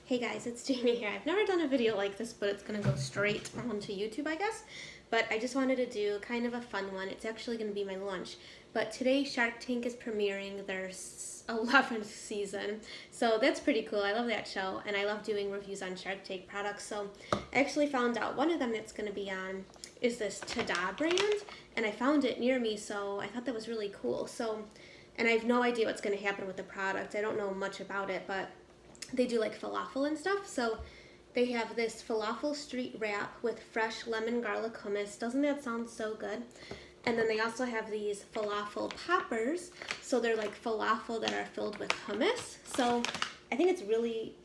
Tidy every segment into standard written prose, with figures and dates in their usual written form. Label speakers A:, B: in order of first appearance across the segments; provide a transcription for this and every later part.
A: Hey guys, it's Jamie here. I've never done a video like this, but it's going to go straight onto YouTube, I guess. But I just wanted to do kind of a fun one. It's actually going to be my lunch. But today Shark Tank is premiering their 11th season. So that's pretty cool. I love that show, and I love doing reviews on Shark Tank products. So I actually found out one of them that's going to be on is this TaDah brand, and I found it near me, so I thought that was really cool. So, and I have no idea what's going to happen with the product. I don't know much about it, but they do like falafel and stuff. So they have this falafel street wrap with fresh lemon garlic hummus. Doesn't that sound so good? And then they also have these falafel poppers. So they're like falafel that are filled with hummus. So I think it's really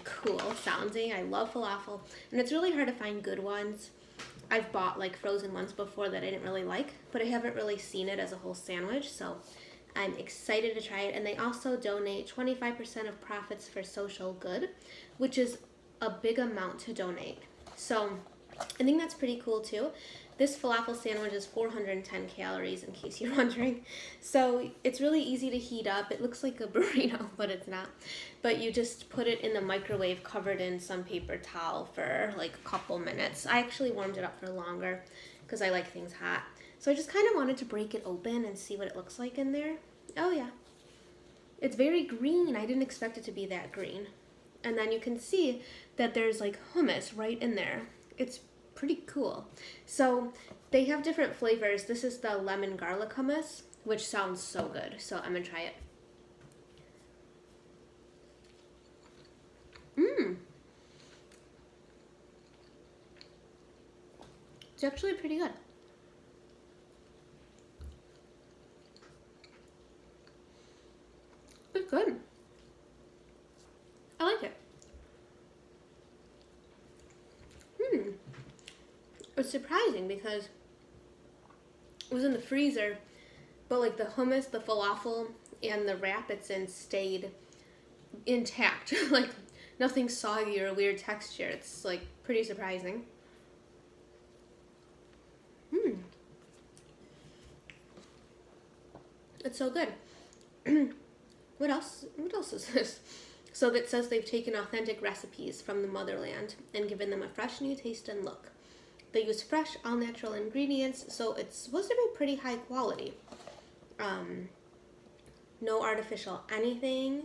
A: cool sounding. I love falafel, and it's really hard to find good ones. I've bought like frozen ones before that I didn't really like, but I haven't really seen it as a whole sandwich. So I'm excited to try it. And they also donate 25% of profits for social good, which is a big amount to donate. So I think that's pretty cool too. This falafel sandwich is 410 calories, in case you're wondering. So it's really easy to heat up. It looks like a burrito, but it's not. But you just put it in the microwave covered in some paper towel for like a couple minutes. I actually warmed it up for longer because I like things hot. So I just kind of wanted to break it open and see what it looks like in there. Oh yeah. It's very green. I didn't expect it to be that green. And then you can see that there's like hummus right in there. It's pretty cool. So they have different flavors. This is the lemon garlic hummus, which sounds so good. So I'm gonna try it. It's actually pretty good. It's good. I like it. It's surprising because it was in the freezer, but like the hummus, the falafel, and the wrap it's in stayed intact. Like nothing soggy or weird texture. It's like pretty surprising. It's so good. What else is this? So it says they've taken authentic recipes from the motherland and given them a fresh new taste and look. They use fresh, all-natural ingredients, so it's supposed to be pretty high quality. No artificial anything.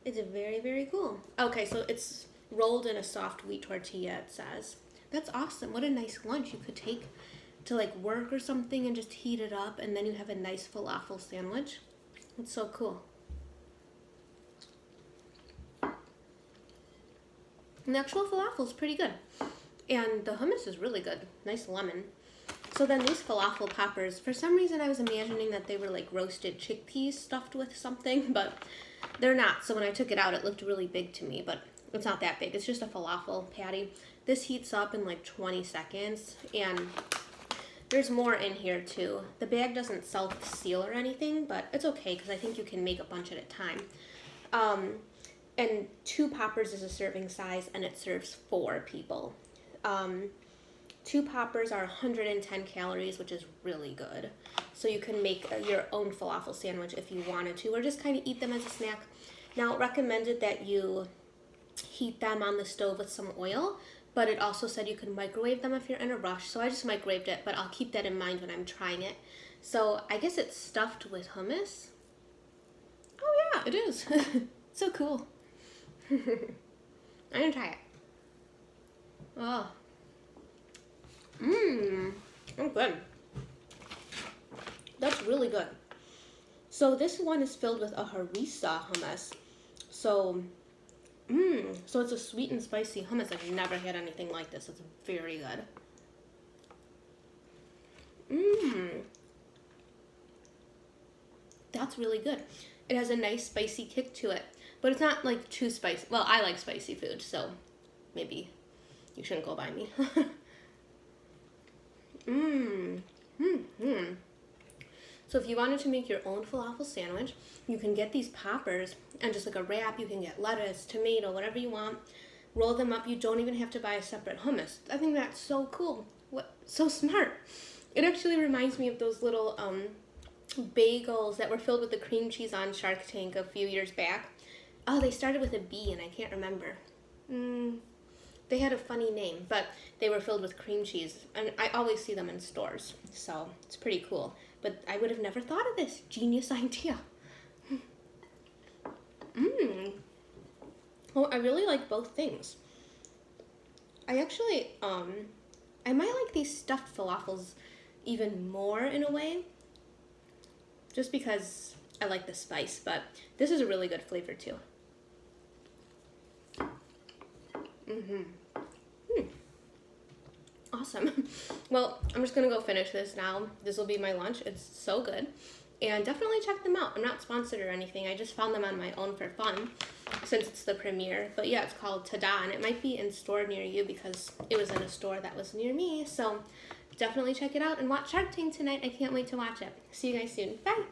A: It's very, very cool. Okay, so it's rolled in a soft wheat tortilla, it says. That's awesome. What a nice lunch you could take to like work or something and just heat it up, and then you have a nice falafel sandwich. It's so cool. And the actual falafel is pretty good. And the hummus is really good. Nice lemon. So then these falafel poppers, for some reason I was imagining that they were like roasted chickpeas stuffed with something, but they're not. So when I took it out, it looked really big to me, but it's not that big. It's just a falafel patty. This heats up in like 20 seconds, and there's more in here too. The bag doesn't self-seal or anything, but it's okay because I think you can make a bunch at a time. And 2 poppers is a serving size, and it serves 4 people. 2 poppers are 110 calories, which is really good. So you can make your own falafel sandwich if you wanted to, or just kind of eat them as a snack. Now, it recommended that you heat them on the stove with some oil, but it also said you can microwave them if you're in a rush. So I just microwaved it, but I'll keep that in mind when I'm trying it. So I guess it's stuffed with hummus. Oh yeah, it is. So cool. I'm gonna try it. Oh. Oh, good. That's really good. So this one is filled with a harissa hummus. So, so it's a sweet and spicy hummus. I've never had anything like this. It's very good. That's really good. It has a nice spicy kick to it, but it's not like too spicy. Well, I like spicy food, so maybe you shouldn't go by me. So if you wanted to make your own falafel sandwich, you can get these poppers and just like a wrap. You can get lettuce, tomato, whatever you want. Roll them up. You don't even have to buy a separate hummus. I think that's so cool. What? So smart. It actually reminds me of those little bagels that were filled with the cream cheese on Shark Tank a few years back. Oh, they started with a B and I can't remember. They had a funny name, but they were filled with cream cheese, and I always see them in stores, so it's pretty cool. But I would have never thought of this. Genius idea. Well, I really like both things. I actually, I might like these stuffed falafels even more in a way, just because I like the spice, but this is a really good flavor too. Awesome. Well, I'm just gonna go finish this now. This will be my lunch. It's so good. And definitely check them out. I'm not sponsored or anything. I just found them on my own for fun since it's the premiere. But yeah, it's called TaDah, and it might be in store near you because it was in a store that was near me. So definitely check it out and watch Shark Tank tonight. I can't wait to watch it. See you guys soon. Bye.